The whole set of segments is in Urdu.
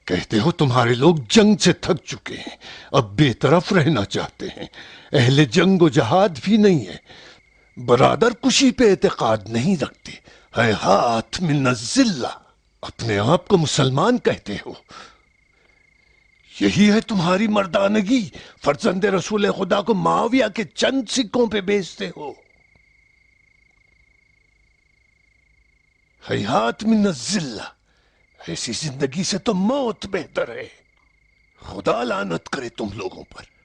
کہتے ہو تمہارے لوگ جنگ سے تھک چکے ہیں، اب بے طرف رہنا چاہتے ہیں، اہل جنگ و جہاد بھی نہیں ہے، برادر کشی پہ اعتقاد نہیں رکھتے، ہیہات من الذلہ، اپنے آپ کو مسلمان کہتے ہو، یہی ہے تمہاری مردانگی، فرزند رسول خدا کو معاویہ کے چند سکوں پہ بیچتے ہو، ہیہات من الذلہ، ایسی زندگی سے تو موت بہتر ہے، خدا لعنت کرے تم لوگوں پر۔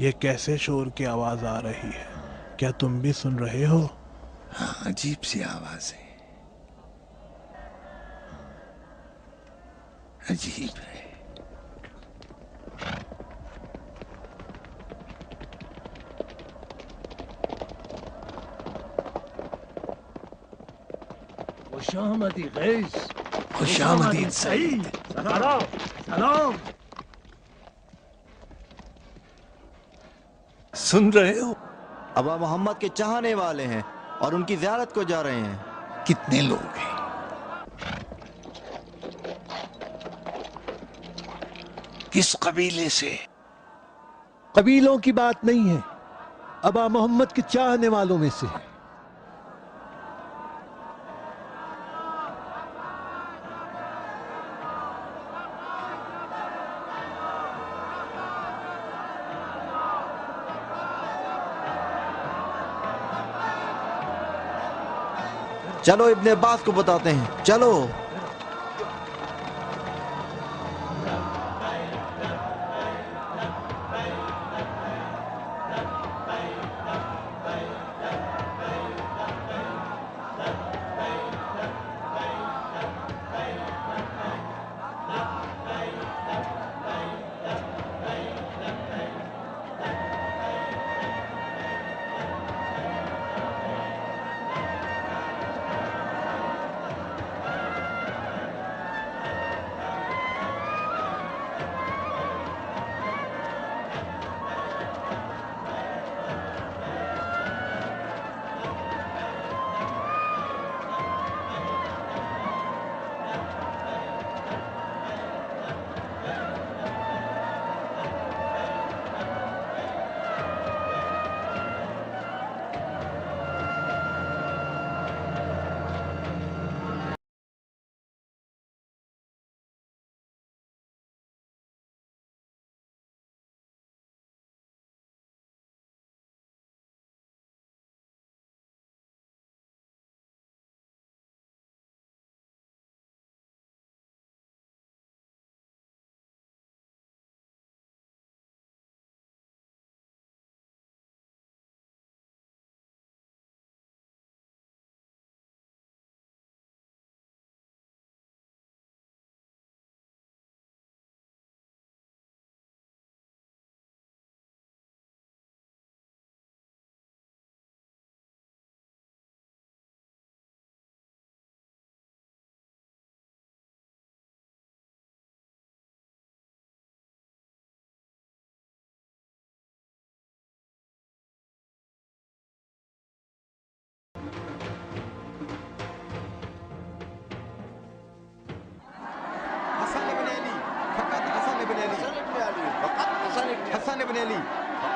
یہ کیسے شور کی آواز آ رہی ہے؟ کیا تم بھی سن رہے ہو؟ ہاں، عجیب سی آواز ہے، عجیب ہے۔ خوش آمدی قیس، خوش آمدید سعید۔ سلام سلام۔ سن رہے ہو؟ ابا محمد کے چاہنے والے ہیں اور ان کی زیارت کو جا رہے ہیں۔ کتنے لوگ ہیں؟ کس قبیلے سے؟ قبیلوں کی بات نہیں ہے، ابا محمد کے چاہنے والوں میں سے ہے۔ چلو ابن عباس کو بتاتے ہیں، چلو۔ حسن بن علی، فقط حسن بن علی، فقط حسن بن علی،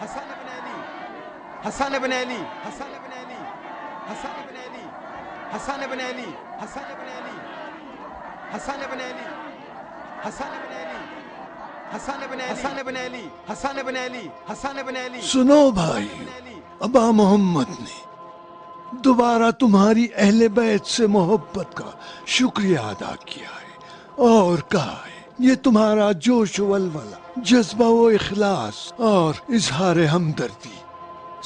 حسن بن علی حسن بن علی حسن بن علی حسن بن علی حسن بن علی حسن بن علی حسن بن علی حسن بن علی حسن بن علی حسن بن علی حسن بن علی حسن بن علی سنو بھائی، ابا محمد نے دوبارہ تمہاری اہل بیت سے محبت کا شکریہ ادا کیا ہے اور کہا ہے یہ تمہارا جوش و ولولہ، جذبہ و اخلاص اور اظہار ہمدردی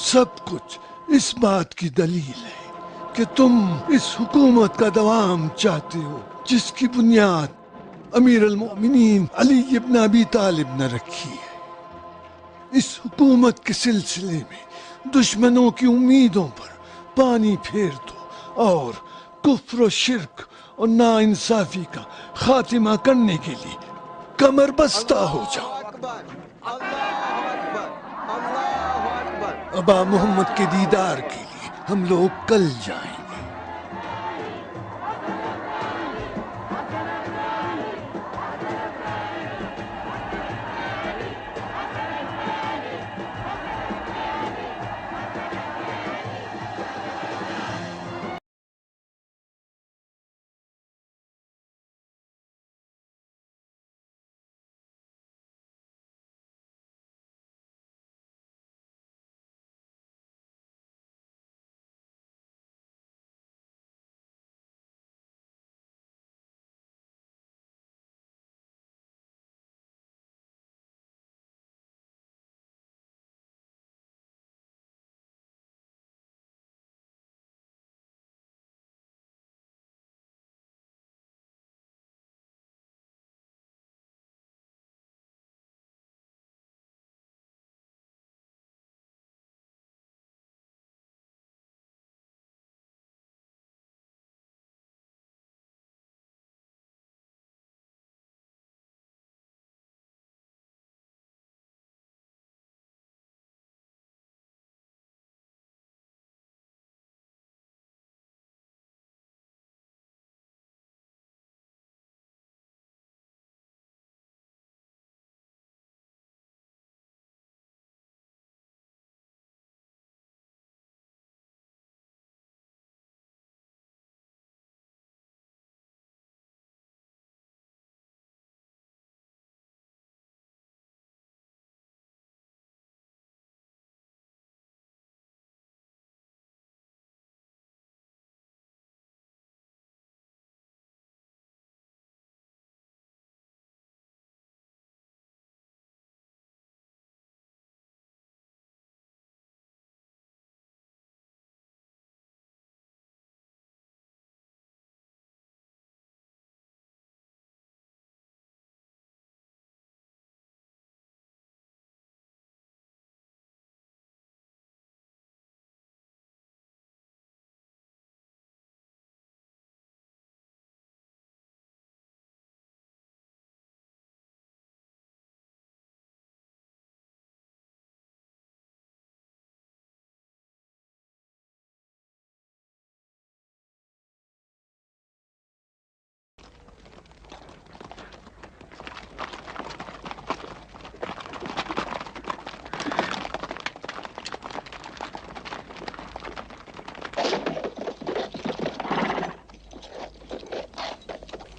سب کچھ اس بات کی دلیل ہے کہ تم اس حکومت کا دوام چاہتے ہو جس کی بنیاد امیر المؤمنین علی ابن ابی طالب نے رکھی ہے۔ اس حکومت کے سلسلے میں دشمنوں کی امیدوں پر پانی پھیر دو اور کفر و شرک اور ناانصافی کا خاتمہ کرنے کے لیے کمر بستہ ہو جاؤ۔ اکبر اللہ اکبر اللہ اکبر۔ ابا محمد کے دیدار کے لیے ہم لوگ کل جائیں گے۔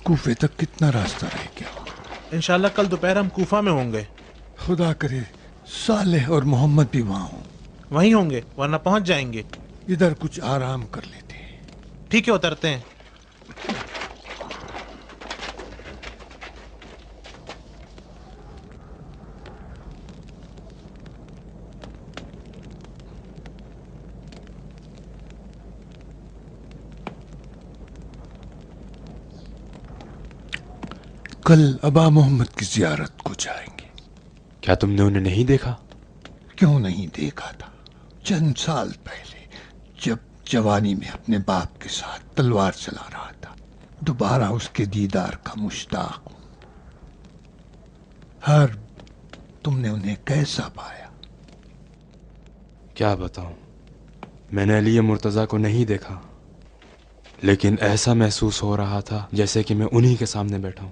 کوفے تک کتنا راستہ رہ گیا؟ انشاءاللہ کل دوپہر ہم کوفہ میں ہوں گے۔ خدا کرے صالح اور محمد بھی وہاں ہوں، وہیں ہوں گے ورنہ پہنچ جائیں گے۔ ادھر کچھ آرام کر لیتے ہیں۔ ٹھیک ہے اترتے ہیں۔ کل ابا محمد کی زیارت کو جائیں گے۔ کیا تم نے انہیں نہیں دیکھا؟ کیوں نہیں دیکھا تھا؟ چند سال پہلے جب جوانی میں اپنے باپ کے ساتھ تلوار چلا رہا تھا، دوبارہ اس کے دیدار کا مشتاق ہوں۔ ہر تم نے انہیں کیسا پایا؟ کیا بتاؤں، میں نے علی مرتضیٰ کو نہیں دیکھا، لیکن ایسا محسوس ہو رہا تھا جیسے کہ میں انہی کے سامنے بیٹھا ہوں۔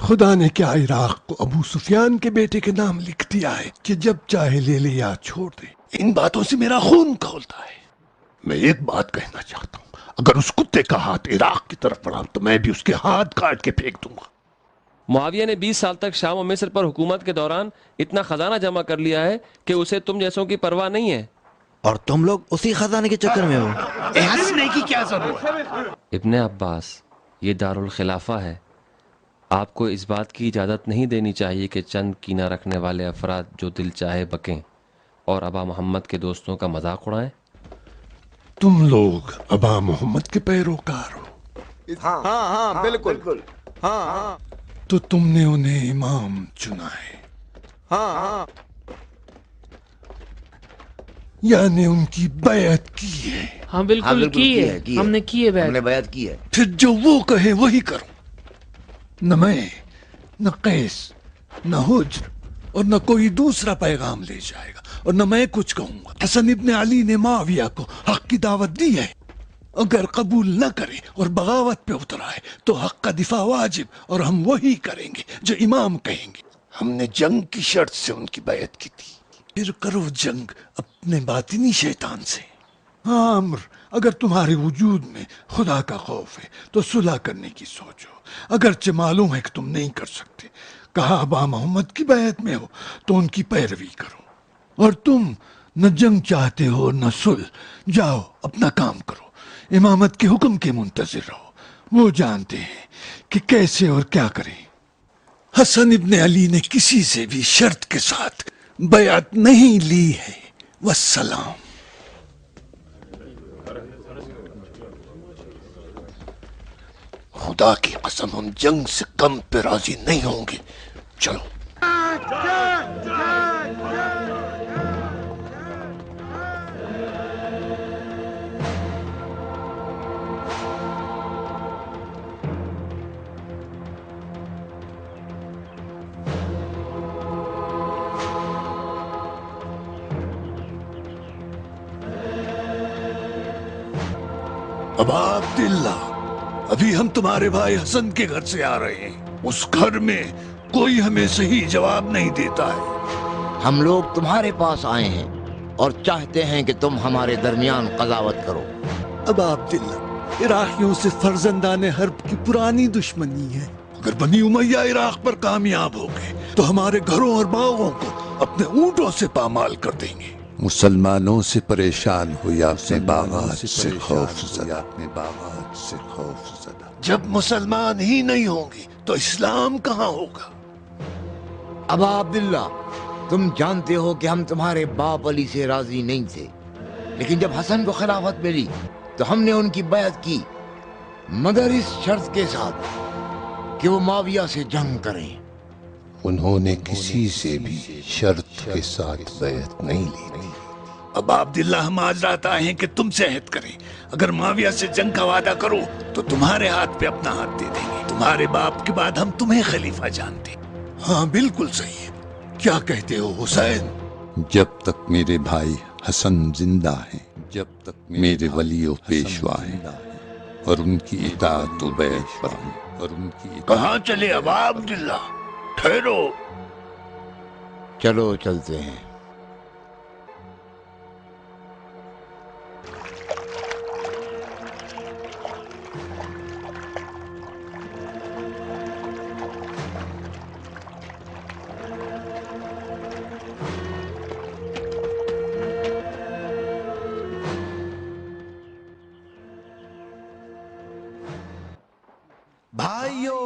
خدا نے کیا عراق کو ابو سفیان کے بیٹے کے نام لکھ دیا ہے کہ جب چاہے لے لے یا چھوڑ دے؟ ان باتوں سے میرا خون کھولتا ہے۔ میں ایک بات کہنا چاہتا ہوں، اگر اس کتے کا ہاتھ عراق کی طرف بڑھا تو میں بھی اس کے ہاتھ کاٹ کے پھینک دوں گا۔ معاویہ نے 20 سال تک شام و مصر پر حکومت کے دوران اتنا خزانہ جمع کر لیا ہے کہ اسے تم جیسوں کی پرواہ نہیں ہے، اور تم لوگ اسی خزانے کے چکر میں ہو۔ ہنسنے کی کیا ضرورت ہے؟ ابن عباس، یہ دارالخلافہ ہے، آپ کو اس بات کی اجازت نہیں دینی چاہیے کہ چند کینہ رکھنے والے افراد جو دل چاہے بکیں اور ابا محمد کے دوستوں کا مذاق اڑائیں۔ تم لوگ ابا محمد کے پیروکار ہو؟ ہاں ہاں بالکل، ہاں ہاں تو تم نے انہیں امام چنا ہے؟ ہاں ہاں، یعنی ان کی بیعت کی ہے؟ ہاں بالکل کی ہے، ہم نے کی ہے ہم نے بیعت کی ہے۔ پھر جو وہ کہے وہی کرو، نہ میں نہ قیس نہ حجر اور نہ کوئی دوسرا پیغام لے جائے گا، اور نہ میں کچھ کہوں گا۔ حسن ابن علی نے معاویہ کو حق کی دعوت دی ہے، اگر قبول نہ کرے اور بغاوت پہ اتر آئے تو حق کا دفاع واجب، اور ہم وہی کریں گے جو امام کہیں گے۔ ہم نے جنگ کی شرط سے ان کی بیعت کی تھی، پھر کرو جنگ اپنے باطنی شیطان سے۔ ہاں عمر، اگر تمہارے وجود میں خدا کا خوف ہے تو صلح کرنے کی سوچو، اگرچہ معلوم ہے کہ تم نہیں کر سکتے۔ کہا ابا محمد کی بیعت میں ہو تو ان کی پیروی کرو، اور تم نہ جنگ چاہتے ہو نہ صلح، جاؤ اپنا کام کرو، امامت کے حکم کے منتظر رہو، وہ جانتے ہیں کہ کیسے اور کیا کریں۔ حسن ابن علی نے کسی سے بھی شرط کے ساتھ بیعت نہیں لی ہے۔ والسلام۔ خدا کی قسم ہم جنگ سے کم پہ راضی نہیں ہوں گے، چلو۔ ابا عبداللہ، ابھی ہم تمہارے بھائی حسن کے گھر سے آ رہے ہیں، اس گھر میں کوئی ہمیں صحیح جواب نہیں دیتا ہے۔ ہم لوگ تمہارے پاس آئے ہیں اور چاہتے ہیں کہ تم ہمارے درمیان قضاوت کرو۔ ابا عبداللہ، عراقیوں سے فرزندان حرب کی پرانی دشمنی ہے، اگر بنی امیہ عراق پر کامیاب ہو گئے تو ہمارے گھروں اور باغوں کو اپنے اونٹوں سے پامال کر دیں گے۔ مسلمانوں سے پریشان ہو یا اپنے باغات سے خوف زدہ۔ جب مسلمان ہی نہیں ہوں گے تو اسلام کہاں ہوگا؟ ابا عبداللہ، تم جانتے ہو کہ ہم تمہارے باپ علی سے راضی نہیں تھے، لیکن جب حسن کو خلافت ملی تو ہم نے ان کی بیعت کی، مگر اس شرط کے ساتھ کہ وہ معاویہ سے جنگ کریں۔ انہوں نے کسی سے بھی شرط کے ساتھ بیعت نہیں لی تھی۔ ابا عبداللہ، ہم آج رات آئے ہیں کہ تم سے عہد کریں، اگر معاویہ سے جنگ کا وعدہ کرو تو تمہارے ہاتھ پہ اپنا ہاتھ دے دیں گے، تمہارے باپ کے بعد ہم تمہیں خلیفہ جانتے ہیں۔ ہاں بالکل صحیح ہے، کیا کہتے ہو حسین؟ جب تک میرے بھائی حسن زندہ ہیں، جب تک میرے ولی و پیشوا ہیں، اور ان کی اطاعت و بیعت پر ہوں، اور ان کی کہاں چلے ابا عبداللہ؟ ٹھہرو۔ چلو چلتے ہیں۔ بھائیو،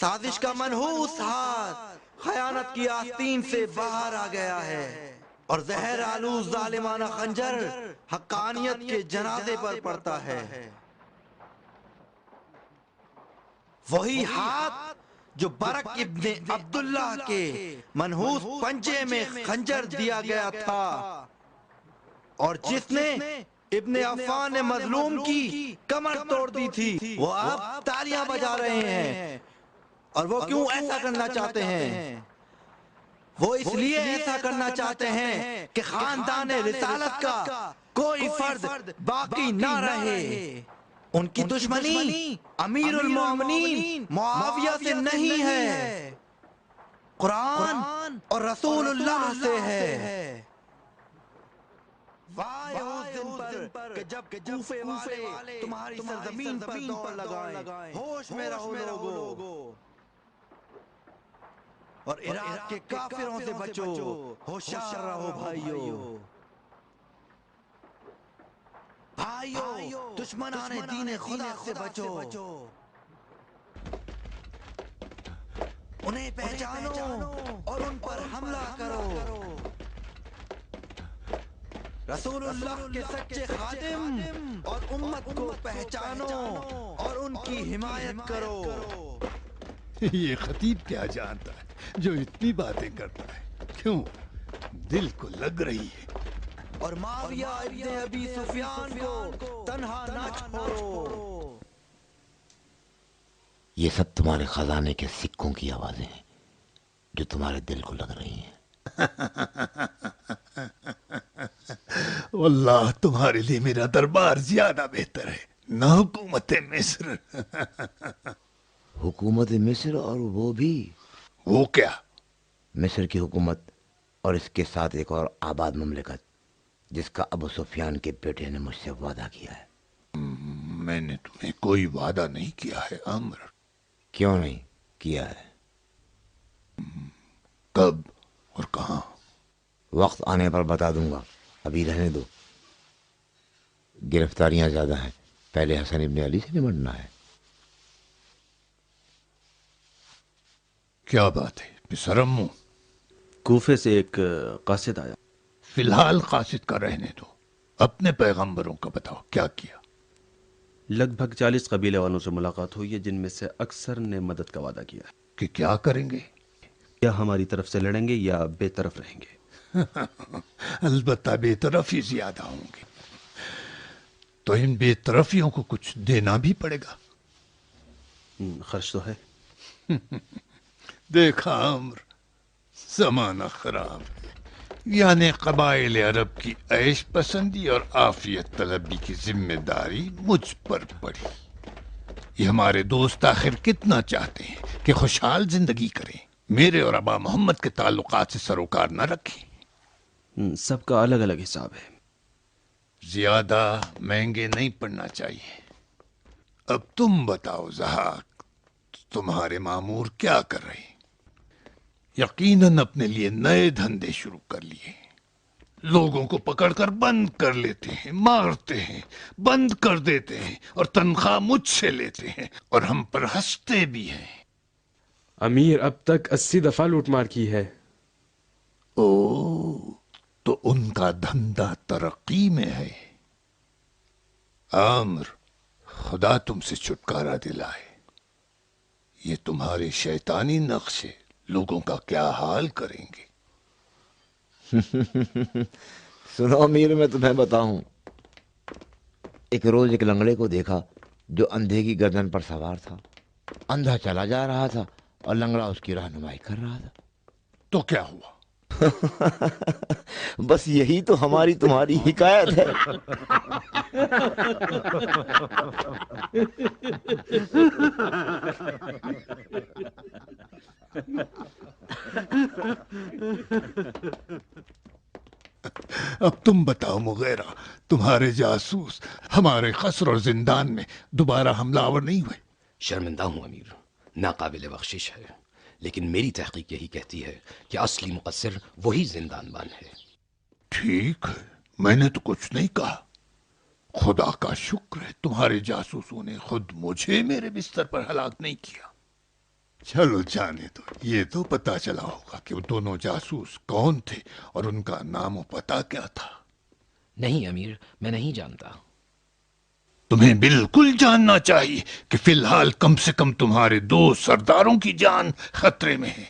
سازش کا منحوس ہاتھ خیانت کی آستین سے باہر آ گیا ہے، اور زہر آلود ظالمانہ خنجر حقانیت کے جنازے پر پڑتا ہے۔ وہی ہاتھ جو برق ابن عبداللہ کے منحوس پنجے میں خنجر دیا گیا تھا، اور جس نے ابن عفان مظلوم کی کمر توڑ دی تھی، وہ اب تالیاں بجا رہے ہیں۔ اور وہ کیوں ایسا کرنا چاہتے ہیں؟ وہ اس لیے ایسا کرنا چاہتے ہیں کہ خاندان رسالت کا کوئی فرد باقی نہ رہے۔ ان کی دشمنی امیر المومنین معاویہ سے نہیں ہے، قرآن اور رسول اللہ سے ہے۔ وائے اس دن پر کہ جب کوفے والے تمہاری سرزمین پر دوڑ لگائیں، ہوش میں رہو لوگو، اور عراق کے کافروں سے بچو، ہوشیار رہو بھائیو۔ بھائیو دشمنان دین خدا سے بچو، انہیں پہچانو اور ان پر حملہ کرو۔ رسول اللہ کے سچے خادم اور امت کو پہچانو اور ان کی حمایت کرو۔ یہ خطیب کیا جانتا ہے جو اتنی باتیں کرتا ہے؟ کیوں؟ دل کو لگ رہی ہے۔ اور معاویہ ابن ابی سفیان کو تنہا نہ چھوڑو۔ یہ سب تمہارے خزانے کے سکوں کی آوازیں ہیں جو تمہارے دل کو لگ رہی ہیں۔ واللہ تمہارے لیے میرا دربار زیادہ بہتر ہے، نہ حکومت مصر۔ حکومت مصر؟ اور وہ بھی؟ وہ کیا؟ مصر کی حکومت اور اس کے ساتھ ایک اور آباد مملکت جس کا ابو سفیان کے بیٹے نے مجھ سے وعدہ کیا ہے۔ میں نے تمہیں کوئی وعدہ نہیں کیا ہے عمر۔ کیوں نہیں کیا ہے؟ کب اور کہاں؟ وقت آنے پر بتا دوں گا، ابھی رہنے دو۔ گرفتاریاں زیادہ ہیں، پہلے حسن ابن علی سے نمٹنا ہے۔ کیا بات ہے بسرمو؟ کوفے سے ایک قاصد آیا۔ فی الحال قاصد کا رہنے دو، اپنے پیغمبروں کا بتاؤ کیا کیا۔ لگ بھگ 40 قبیلے والوں سے ملاقات ہوئی ہے، جن میں سے اکثر نے مدد کا وعدہ کیا ہے کہ کیا کریں گے؟ یا ہماری طرف سے لڑیں گے یا بے طرف رہیں گے۔ البتہ بے طرف ہی زیادہ ہوں گے، تو ان بے طرفیوں کو کچھ دینا بھی پڑے گا۔ خرچ تو ہے۔ دیکھا عمر، زمانہ خراب ہے، یعنی قبائل عرب کی عیش پسندی اور عافیت طلبی کی ذمہ داری مجھ پر پڑی۔ یہ ہمارے دوست آخر کتنا چاہتے ہیں کہ خوشحال زندگی کریں، میرے اور ابا محمد کے تعلقات سے سروکار نہ رکھیں۔ سب کا الگ الگ حساب ہے۔ زیادہ مہنگے نہیں پڑنا چاہیے۔ اب تم بتاؤ زہاک، تمہارے مامور کیا کر رہے ہیں؟ یقیناً اپنے لیے نئے دھندے شروع کر لیے، لوگوں کو پکڑ کر بند کر لیتے ہیں، مارتے ہیں، بند کر دیتے ہیں، اور تنخواہ مجھ سے لیتے ہیں، اور ہم پر ہنستے بھی ہیں۔ امیر اب تک 80 دفعہ لوٹ مار کی ہے۔ او، تو ان کا دھندا ترقی میں ہے۔ عامر، خدا تم سے چھٹکارا دلائے، یہ تمہارے شیطانی نقشے لوگوں کا کیا حال کریں گے۔ سنو امیر، میں تمہیں بتاؤں، ایک روز ایک لنگڑے کو دیکھا جو اندھے کی گردن پر سوار تھا۔ اندھا چلا جا رہا تھا اور لنگڑا اس کی رہنمائی کر رہا تھا۔ تو کیا ہوا؟ بس یہی تو ہماری تمہاری حکایت ہے۔ اب تم بتاؤ مغیرہ، تمہارے جاسوس ہمارے قصر اور زندان میں دوبارہ حملہ آور نہیں ہوئے؟ شرمندہ ہوں امیر، ناقابل بخشش ہے، لیکن میری تحقیق یہی کہتی ہے کہ اصلی مقصر وہی زندان بان ہے۔ ٹھیک ہے، میں نے تو کچھ نہیں کہا۔ خدا کا شکر ہے تمہارے جاسوسوں نے خود مجھے میرے بستر پر ہلاک نہیں کیا۔ چلو جانے دو، یہ تو پتا چلا ہوگا کہ وہ دونوں جاسوس کون تھے اور ان کا نام و پتہ کیا تھا۔ نہیں امیر، میں نہیں جانتا۔ تمہیں بالکل جاننا چاہیے کہ فی الحال کم سے کم تمہارے 2 سرداروں کی جان خطرے میں ہے،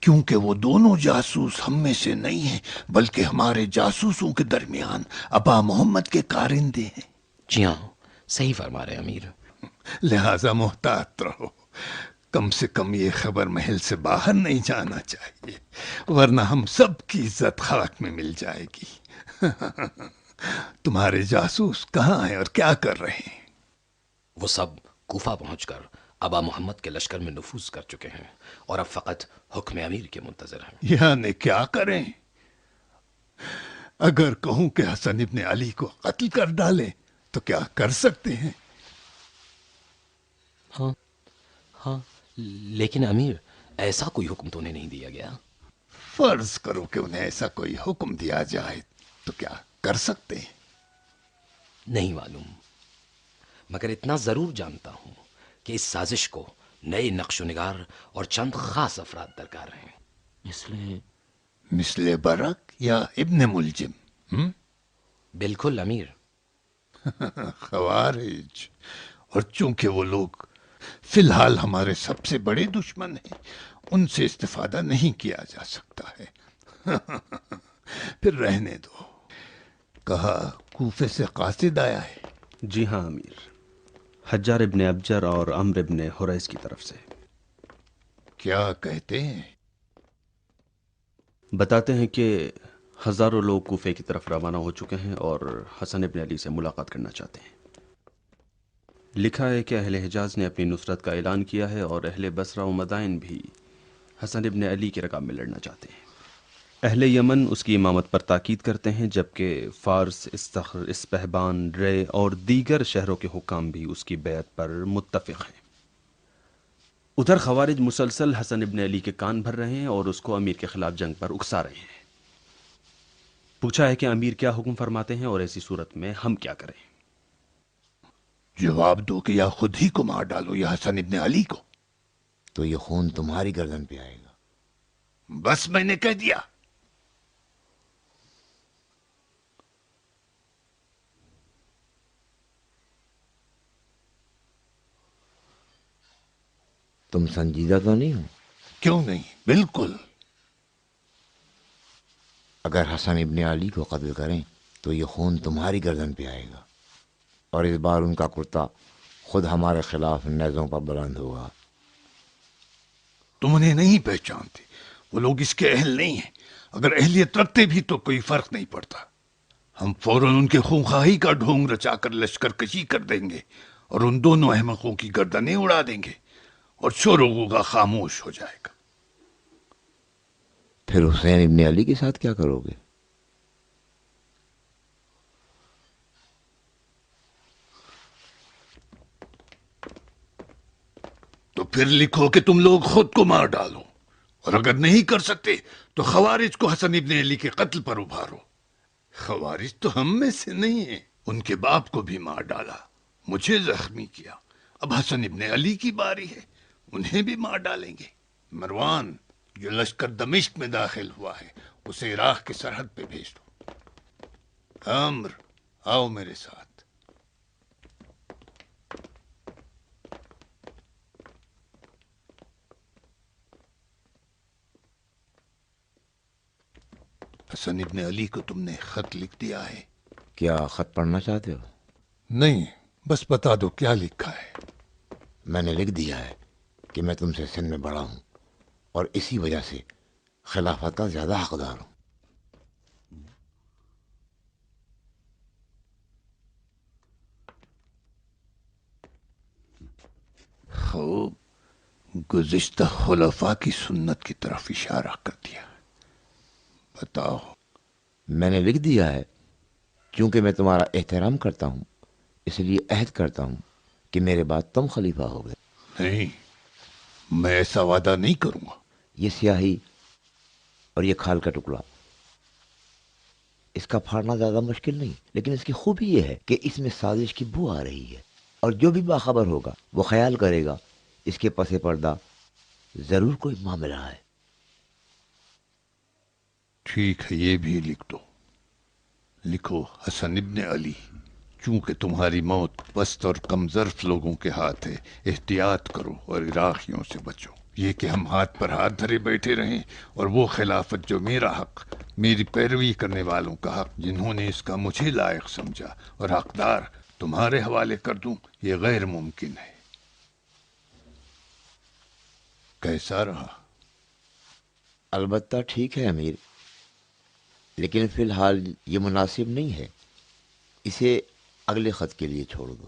کیونکہ وہ دونوں جاسوس ہم میں سے نہیں ہیں بلکہ ہمارے جاسوسوں کے درمیان ابا محمد کے کارندے ہیں۔ جی ہاں، صحیح فرما رہے امیر۔ لہذا محتاط رہو، کم سے کم یہ خبر محل سے باہر نہیں جانا چاہیے، ورنہ ہم سب کی عزت خاک میں مل جائے گی۔ تمہارے جاسوس کہاں ہیں اور کیا کر رہے ہیں؟ وہ سب کوفہ پہنچ کر ابا محمد کے لشکر میں نفوذ کر چکے ہیں اور اب فقط حکم امیر کے منتظر ہیں۔ یعنی کیا کریں؟ اگر کہوں کہ حسن ابن علی کو قتل کر ڈالیں تو کیا کر سکتے ہیں؟ ہاں لیکن امیر ایسا کوئی حکم تو انہیں نہیں دیا گیا۔ فرض کرو کہ انہیں ایسا کوئی حکم دیا جائے تو کیا کر سکتے ہیں؟ نہیں معلوم، مگر اتنا ضرور جانتا ہوں کہ اس سازش کو نئے نقش و نگار اور چند خاص افراد درکار ہیں۔ مثل برق یا ابن ملجم؟ بالکل امیر۔ خوارج، اور چونکہ وہ لوگ فی الحال ہمارے سب سے بڑے دشمن ہیں، ان سے استفادہ نہیں کیا جا سکتا ہے۔ پھر رہنے دو۔ کہا کوفے سے قاصد آیا ہے؟ جی ہاں امیر، حجار ابن ابجر اور عمر ابن حریث کی طرف سے۔ کیا کہتے ہیں؟ بتاتے ہیں کہ ہزاروں لوگ کوفے کی طرف روانہ ہو چکے ہیں اور حسن ابن علی سے ملاقات کرنا چاہتے ہیں۔ لکھا ہے کہ اہل حجاز نے اپنی نصرت کا اعلان کیا ہے اور اہل بصرہ و مدائن بھی حسن ابن علی کے رکاب میں لڑنا چاہتے ہیں۔ اہل یمن اس کی امامت پر تاکید کرتے ہیں، جبکہ فارس، استخر، اسپہبان، رے اور دیگر شہروں کے حکام بھی اس کی بیعت پر متفق ہیں۔ ادھر خوارج مسلسل حسن ابن علی کے کان بھر رہے ہیں اور اس کو امیر کے خلاف جنگ پر اکسا رہے ہیں۔ پوچھا ہے کہ امیر کیا حکم فرماتے ہیں اور ایسی صورت میں ہم کیا کریں؟ جواب دو کہ یا خود ہی کو مار ڈالو یا حسن ابن علی کو۔ تو یہ خون تمہاری گردن پہ آئے گا۔ بس میں نے کہہ دیا۔ تم سنجیدہ تو نہیں ہو؟ کیوں نہیں، بالکل۔ اگر حسن ابن علی کو قتل کریں تو یہ خون تمہاری گردن پہ آئے گا، اور اس بار ان کا کرتا خود ہمارے خلاف نیزوں پر بلند ہوگا۔ تم انہیں نہیں پہچانتے، وہ لوگ اس کے اہل نہیں ہیں۔ اگر اہلیت رکھتے بھی تو کوئی فرق نہیں پڑتا۔ ہم فوراً ان کے خونخواہی کا ڈھونگ رچا کر لشکر کشی کر دیں گے اور ان دونوں احمقوں کی گردنیں اڑا دیں گے اور شور و غوغا خاموش ہو جائے گا۔ پھر حسین ابن علی کے ساتھ کیا کرو گے؟ تو پھر لکھو کہ تم لوگ خود کو مار ڈالو، اور اگر نہیں کر سکتے تو خوارج کو حسن ابن علی کے قتل پر ابھارو۔ خوارج تو ہم میں سے نہیں ہیں، ان کے باپ کو بھی مار ڈالا، مجھے زخمی کیا، اب حسن ابن علی کی باری ہے، انہیں بھی مار ڈالیں گے۔ مروان، جو لشکر دمشق میں داخل ہوا ہے اسے عراق کی سرحد پہ بھیج دو۔ عمر، آؤ میرے ساتھ۔ حسن ابن علی کو تم نے خط لکھ دیا ہے؟ کیا خط پڑھنا چاہتے ہو؟ نہیں، بس بتا دو کیا لکھا ہے۔ میں نے لکھ دیا ہے کہ میں تم سے سن میں بڑا ہوں اور اسی وجہ سے خلافت کا زیادہ حقدار ہوں۔ خوب، گزشتہ خلفاء کی سنت کی طرف اشارہ کر دیا۔ بتاؤ۔ میں نے لکھ دیا ہے چونکہ میں تمہارا احترام کرتا ہوں، اس لیے عہد کرتا ہوں کہ میرے بعد تم خلیفہ ہوگے۔ نہیں، میں ایسا وعدہ نہیں کروں گا۔ یہ سیاہی اور یہ کھال کا ٹکڑا، اس کا پھاڑنا زیادہ مشکل نہیں، لیکن اس کی خوبی یہ ہے کہ اس میں سازش کی بو آ رہی ہے، اور جو بھی باخبر ہوگا وہ خیال کرے گا اس کے پس پردہ ضرور کوئی معاملہ ہے۔ ٹھیک ہے، یہ بھی لکھ دو۔ لکھو حسن ابن علی، چونکہ تمہاری موت پست اور کم ظرف لوگوں کے ہاتھ ہے، احتیاط کرو اور عراقیوں سے بچو۔ یہ کہ ہم ہاتھ پر ہاتھ دھرے بیٹھے رہیں اور وہ خلافت جو میرا حق، میری پیروی کرنے والوں کا حق، جنہوں نے اس کا مجھے لائق سمجھا اور حقدار تمہارے حوالے کر دوں، یہ غیر ممکن ہے۔ کیسا رہا؟ البتہ ٹھیک ہے امیر، لیکن فی الحال یہ مناسب نہیں ہے، اسے اگلے خط کے لیے چھوڑ دو۔